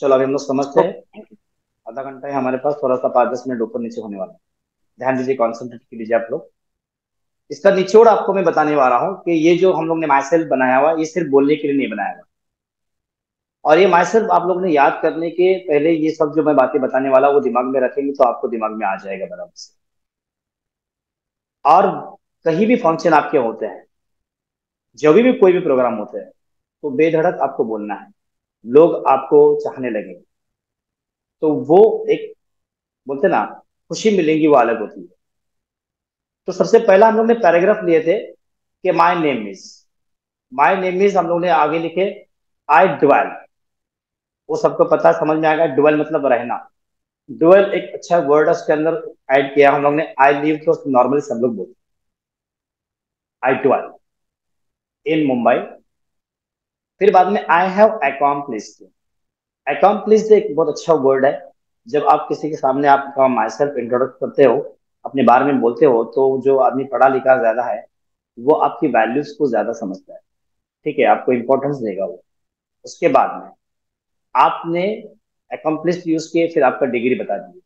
चलो अभी हम लोग समझते ओ, हैं। आधा घंटा है हमारे पास, थोड़ा सा 5-10 मिनट ऊपर नीचे होने वाला है। ध्यान दीजिए, कॉन्सेंट्रेट कीजिए आप लोग। इसका निचोड़ आपको मैं बताने वाला हूँ कि ये जो हम लोग ने माई सेल्फ बनाया हुआ, ये सिर्फ बोलने के लिए नहीं बनाया हुआ। और ये माई सेल्फ आप लोग ने याद करने के पहले ये सब जो मैं बातें बताने वाला वो दिमाग में रखेंगे तो आपको दिमाग में आ जाएगा बराबर से। और कहीं भी फंक्शन आपके होते हैं, जब भी कोई भी प्रोग्राम होते हैं, तो बेधड़क आपको बोलना है। लोग आपको चाहने लगेंगे, तो वो एक, बोलते ना, खुशी मिलेंगी, वो अलग होती है। तो सबसे पहला हम लोग ने पैराग्राफ लिए थे कि माई नेम इज हम लोग ने आगे लिखे आई ड्वेल। वो सबको पता समझ में आएगा, ड्वेल मतलब रहना। ड्वेल एक अच्छा वर्ड है, उसके अंदर ऐड किया हम लोग ने। आई लिव तो नॉर्मली सब लोग बोलते हैं, आई ड्वेल इन मुंबई। फिर बाद में आई हैव अकॉम्प्लिश्ड। अकॉम्प्लिश्ड एक बहुत अच्छा वर्ड है। जब आप किसी के सामने आपका माई सेल्फ इंट्रोडक्ट करते हो, अपने बारे में बोलते हो, तो जो आदमी पढ़ा लिखा ज्यादा है वो आपकी वैल्यूज को ज्यादा समझता है। ठीक है, आपको इंपॉर्टेंस देगा वो। उसके बाद में आपने अकम्प्लिश यूज किए, फिर आपका डिग्री बता दी।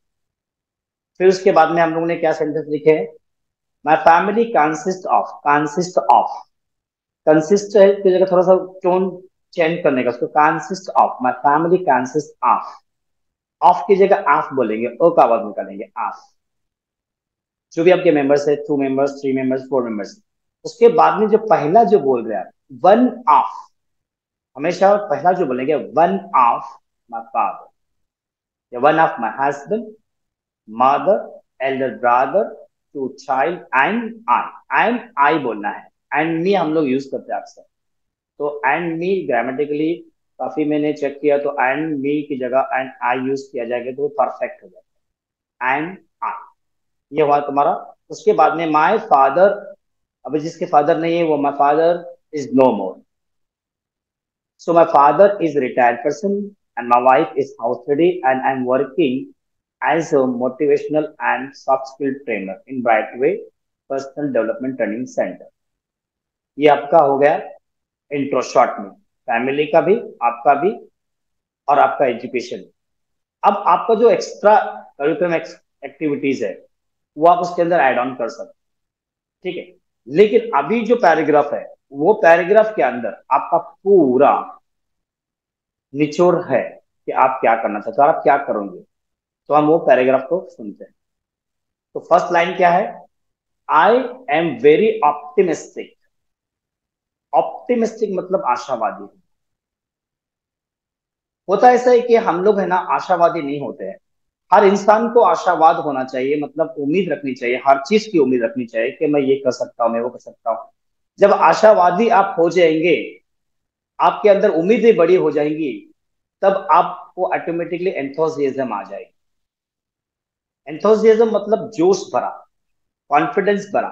फिर उसके बाद में हम लोगों ने क्या सेंटेंस लिखे हैं? My family consist of consist है की जगह थोड़ा सा टोन चेंज करने का, उसको consist of, my family consist of. Of की जगह ऑफ बोलेंगे, ओ का आवाज निकालेंगे, ऑफ। जो भी आपके मेंबर्स है, 2 मेंबर्स, 3 मेंबर्स, 4 मेंबर्स। उसके बाद में जो पहला जो बोल रहे हैं, वन ऑफ। हमेशा पहला जो बोलेंगे, वन ऑफ माई फादर, या one of my husband, mother, elder brother, two child, and I बोलना है। एंड मी हम लोग यूज करते हैं अक्सर। तो एंड मी ग्रामेटिकली काफी मैंने चेक किया, तो एंड मी की जगह एंड आई यूज किया जाएगा तो परफेक्ट हो जाएगा, एंड आई। ये हुआ तुम्हारा। उसके बाद में माय फादर, अभी जिसके फादर नहीं है वो my father is no more. So my father is retired person and my wife is house lady and I am working as a motivational and soft skill trainer in Brightway Personal Development Training Center। ये आपका हो गया intro short में, family का भी, आपका भी, और आपका एजुकेशन। अब आपका जो एक्स्ट्रा करिकुलम एक्टिविटीज है वो आप उसके अंदर ऐड ऑन कर सकते हैं। ठीक है, लेकिन अभी जो पैराग्राफ है, वो पैराग्राफ के अंदर आपका पूरा निचोड़ है कि आप क्या करना चाहते हो और आप क्या करोगे। तो हम वो पैराग्राफ को सुनते हैं। तो फर्स्ट लाइन क्या है? I am very optimistic. Optimistic मतलब आशावादी। होता ऐसा है कि हम लोग है ना आशावादी नहीं होते हैं। हर इंसान को आशावाद होना चाहिए, मतलब उम्मीद रखनी चाहिए, हर चीज की उम्मीद रखनी चाहिए कि मैं ये कर सकता हूँ, मैं वो कर सकता हूँ। जब आशावादी आप हो जाएंगे, आपके अंदर उम्मीदें बड़ी हो जाएंगी, तब आपको ऑटोमेटिकली एंथोसियाज्म आ जाएगी। एंथोसियाज्म मतलब जोश भरा, कॉन्फिडेंस भरा।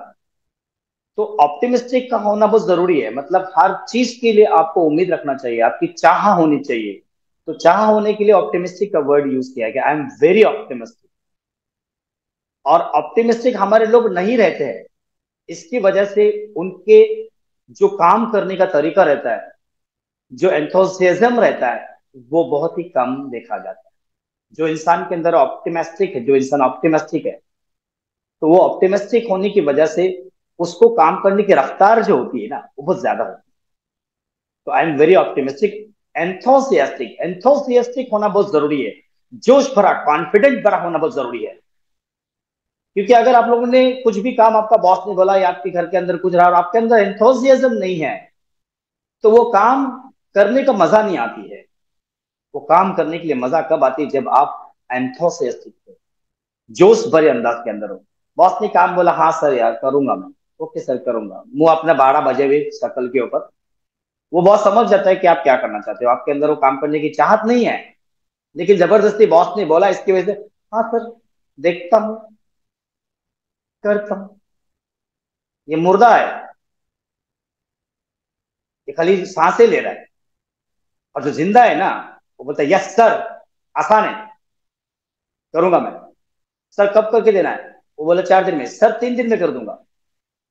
तो ऑप्टिमिस्टिक का होना बहुत जरूरी है, मतलब हर चीज के लिए आपको उम्मीद रखना चाहिए, आपकी चाह होनी चाहिए। तो चाह होने के लिए ऑप्टिमिस्टिक का वर्ड यूज किया गया, आई एम वेरी ऑप्टिमिस्टिक। और ऑप्टिमिस्टिक हमारे लोग नहीं रहते हैं, इसकी वजह से उनके जो काम करने का तरीका रहता है, जो एंथोसियाज्म रहता है, वो बहुत ही कम देखा जाता है। जो इंसान के अंदर ऑप्टिमिस्टिक है, जो इंसान ऑप्टिमिस्टिक है, तो वो ऑप्टिमिस्टिक होने की वजह से उसको काम करने की रफ्तार जो होती है ना, वो बहुत ज्यादा होती है। तो आई एम वेरी ऑप्टिमिस्टिक। एंथोसियास्टिक, एंथोसियास्टिक होना बहुत जरूरी है। जोश भरा, कॉन्फिडेंट भरा होना बहुत जरूरी है। क्योंकि अगर आप लोगों ने कुछ भी काम, आपका बॉस ने बोला या आपके घर के अंदर कुछ रहा और आपके अंदर एंथोसियाज्म नहीं है, तो वो काम करने का मजा नहीं आती है। वो काम करने के लिए मजा कब आती है? जब आप एंथोसियास्टिक हो, जोश भरे अंदाज के अंदर हो। बॉस ने काम बोला, हाँ सर यार करूंगा मैं, ओके सर करूंगा, मुंह अपना 12 बजे हुए शक्ल के ऊपर। वो बॉस समझ जाता है कि आप क्या करना चाहते हो, आपके अंदर वो काम करने की चाहत नहीं है, लेकिन जबरदस्ती बॉस ने बोला इसकी वजह से, हाँ सर देखता हूँ, करता हूँ। ये मुर्दा है, ये खाली सांसें ले रहा है। और जो जिंदा है ना, वो बोलता है यस सर, आसान है, करूंगा मैं। सर कब करके देना है? वो बोला 4 दिन में। सर 3 दिन में कर दूंगा।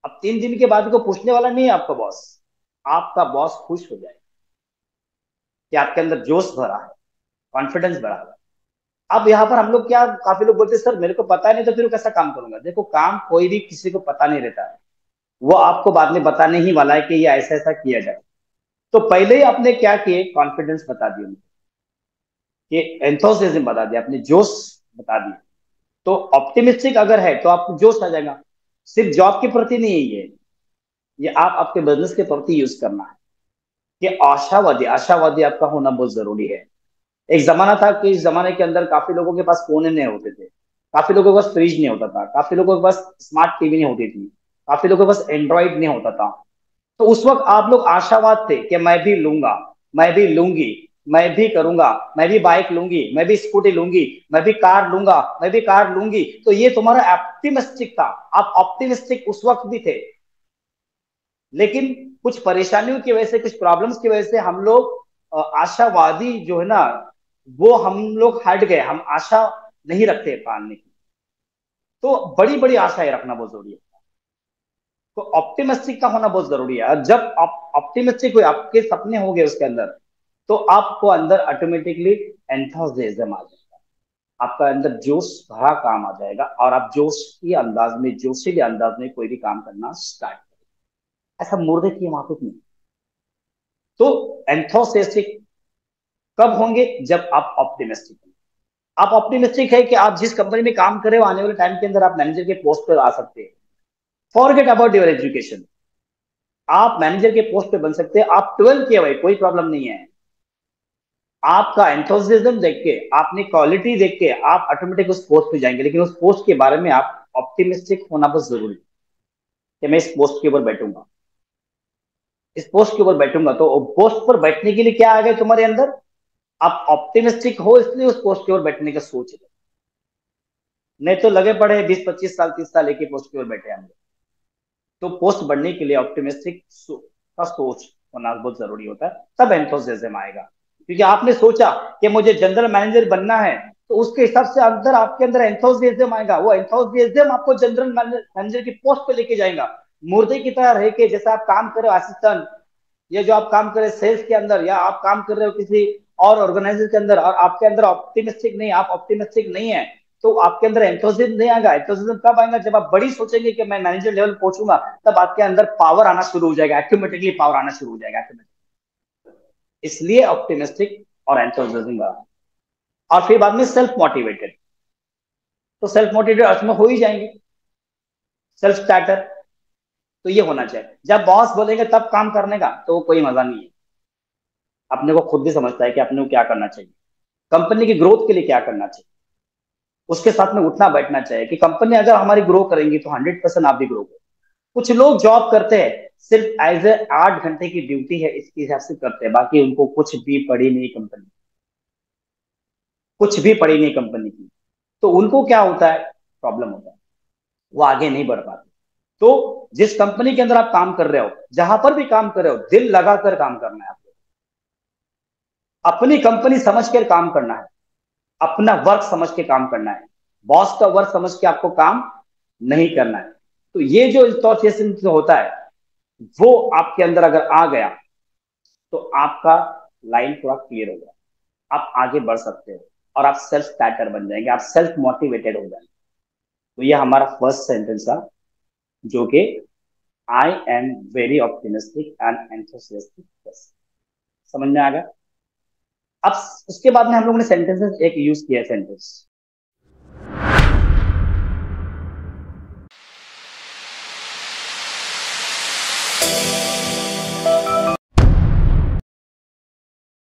अब 3 दिन के बाद को पूछने वाला नहीं है आपका बॉस, आपका बॉस खुश हो जाए कि आपके अंदर जोश भरा है, कॉन्फिडेंस बढ़ा। अब यहाँ पर हम लोग क्या, काफी लोग बोलते हैं सर मेरे को पता नहीं तो फिर कैसा काम करूंगा। देखो काम कोई भी किसी को पता नहीं रहता है, वो आपको बाद में बताने ही वाला है कि ये ऐसा ऐसा किया जाए। तो पहले ही आपने क्या किए, कॉन्फिडेंस बता दिया उनको, कि एंथोसियाज्म बता दिया, अपने जोश बता दिया। तो ऑप्टिमिस्टिक अगर है तो आपको जोश आ जाएगा। सिर्फ जॉब के प्रति नहीं है ये आप आपके बिजनेस के प्रति यूज करना है कि आशावादी, आशावादी आपका होना बहुत जरूरी है। एक जमाना था कि इस जमाने के अंदर काफी लोगों के पास फोन नहीं होते थे, काफी लोगों के पास फ्रिज नहीं होता था, काफी लोगों के पास स्मार्ट टीवी नहीं होती थी, काफी लोगों के पास एंड्रॉइड नहीं होता था। तो उस वक्त आप लोग आशावाद थे कि मैं भी लूंगा, मैं भी लूंगी, मैं भी करूंगा, मैं भी बाइक लूंगी, मैं भी स्कूटी लूंगी, मैं भी कार लूंगा, मैं भी कार लूंगी। तो ये तुम्हारा ऑप्टिमिस्टिक था, आप ऑप्टिमिस्टिक उस वक्त भी थे। लेकिन कुछ परेशानियों की वजह से, कुछ प्रॉब्लम्स की वजह से हम लोग आशावादी जो है ना, वो हम लोग हट गए, हम आशा नहीं रखते पालने की। तो बड़ी बड़ी आशाएं रखना बहुत जरूरी है। तो ऑप्टिमिस्टिक का होना बहुत जरूरी है। और जब आप ऑप्टिमिस्टिक हुए, आपके सपने हो गए उसके अंदर, तो आपको अंदर ऑटोमेटिकली एंथुसियाज्म आ जाएगा, आपका अंदर जोश भरा काम आ जाएगा, और आप जोश के अंदाज में, जोशीले अंदाज में कोई भी काम करना स्टार्ट करें। ऐसा मुर्दे की माफिक नहीं। तो एंथुसियास्टिक कब होंगे, जब आप ऑप्टिमिस्टिक होंगे। आप ऑप्टिमिस्टिक है कि आप जिस कंपनी में काम कर रहे हो, आने वाले टाइम के अंदर आप मैनेजर के पोस्ट पर आ सकते हैं। फॉरगेट अबाउट योर एजुकेशन, आप मैनेजर के पोस्ट पे बन सकते हैं। आप 12 किए भाई, कोई प्रॉब्लम नहीं है। आपका एंथुसियाज्म देख के, आपने क्वालिटी देख के आप ऑटोमेटिक उस पोस्ट पे जाएंगे। लेकिन उस पोस्ट के बारे में आप ऑप्टिमिस्टिक होना बहुत जरूरी है कि मैं इस पोस्ट के ऊपर बैठूंगा, इस पोस्ट के ऊपर बैठूंगा। तो पोस्ट पर बैठने के लिए क्या आ गया तुम्हारे अंदर, आप ऑप्टिमिस्टिक हो, इसलिए उस पोस्ट के ऊपर बैठने का सोच रहे। नहीं तो लगे पड़े 20-25 साल 30 साल एक ही पोस्ट के ऊपर बैठे हम लोग। तो पोस्ट बढ़ने के लिए ऑप्टिमिस्टिक का सोच होना बहुत जरूरी होता है, तब एंथुसियाज्म आएगा। क्योंकि आपने सोचा कि मुझे जनरल मैनेजर बनना है, तो उसके हिसाब से अंदर आपके अंदर एंथुसियाज्म आएगा। वो एंथुसियाज्म आपको जनरल मैनेजर की पोस्ट पे लेके जाएगा। मुर्दे की तरह रह के, जैसे आप काम कर रहे हो असिस्टेंट, ये जो आप काम कर रहे हो सेल्स के अंदर, या आप काम कर रहे हो किसी और ऑर्गेनाइजेशन के अंदर, और आपके अंदर ऑप्टिमिस्टिक नहीं, आप ऑप्टिमिस्टिक नहीं है, तो आपके अंदर एंथुसिज्म नहीं आएगा। एंथुसिज्म कब आएगा, जब आप बड़ी सोचेंगे कि मैं मैनेजर लेवल पहुंचूंगा, तब आपके अंदर पावर आना शुरू हो जाएगा, ऑटोमेटिकली पावर आना शुरू हो जाएगा ऑटोमेटिकली। इसलिए ऑप्टिमिस्टिक और एंथुसिज्म बढ़ा। और फिर बाद में सेल्फ मोटिवेटेड, तो सेल्फ मोटिवेटेड अर्थ में हो ही जाएंगे, सेल्फ स्टार्टर। तो ये होना चाहिए। जब बॉस बोलेंगे तब काम करने का, तो कोई मजा नहीं है। अपने को खुद भी समझता है कि अपने को क्या करना चाहिए, कंपनी की ग्रोथ के लिए क्या करना चाहिए, उसके साथ में उठना बैठना चाहिए कि कंपनी अगर हमारी ग्रो करेंगी तो 100% आप भी ग्रो करो। कुछ लोग जॉब करते हैं, सिर्फ एज ए 8 घंटे की ड्यूटी है इसके हिसाब से करते हैं, बाकी उनको कुछ भी पड़ी नहीं कंपनी, कुछ भी पड़ी नहीं कंपनी की। तो उनको क्या होता है, प्रॉब्लम होता है, वो आगे नहीं बढ़ पाते। तो जिस कंपनी के अंदर आप काम कर रहे हो, जहां पर भी काम कर रहे हो, दिल लगाकर काम करना है आपको, अपनी कंपनी समझ कर काम करना है, अपना वर्क समझ के काम करना है। बॉस का वर्क समझ के आपको काम नहीं करना है। तो ये जो इंस्टॉलेशन होता है, वो आपके अंदर अगर आ गया, तो आपका लाइन पूरा क्लियर हो गया, आप आगे बढ़ सकते हो, और आप सेल्फ स्टार्टर बन जाएंगे, आप सेल्फ मोटिवेटेड हो जाएंगे। तो ये हमारा फर्स्ट सेंटेंस था, जो कि I am very optimistic and enthusiastic. समझ में आ गया। अब उसके बाद में हम लोगों ने सेंटेंसेस एक यूज किया, सेंटेंस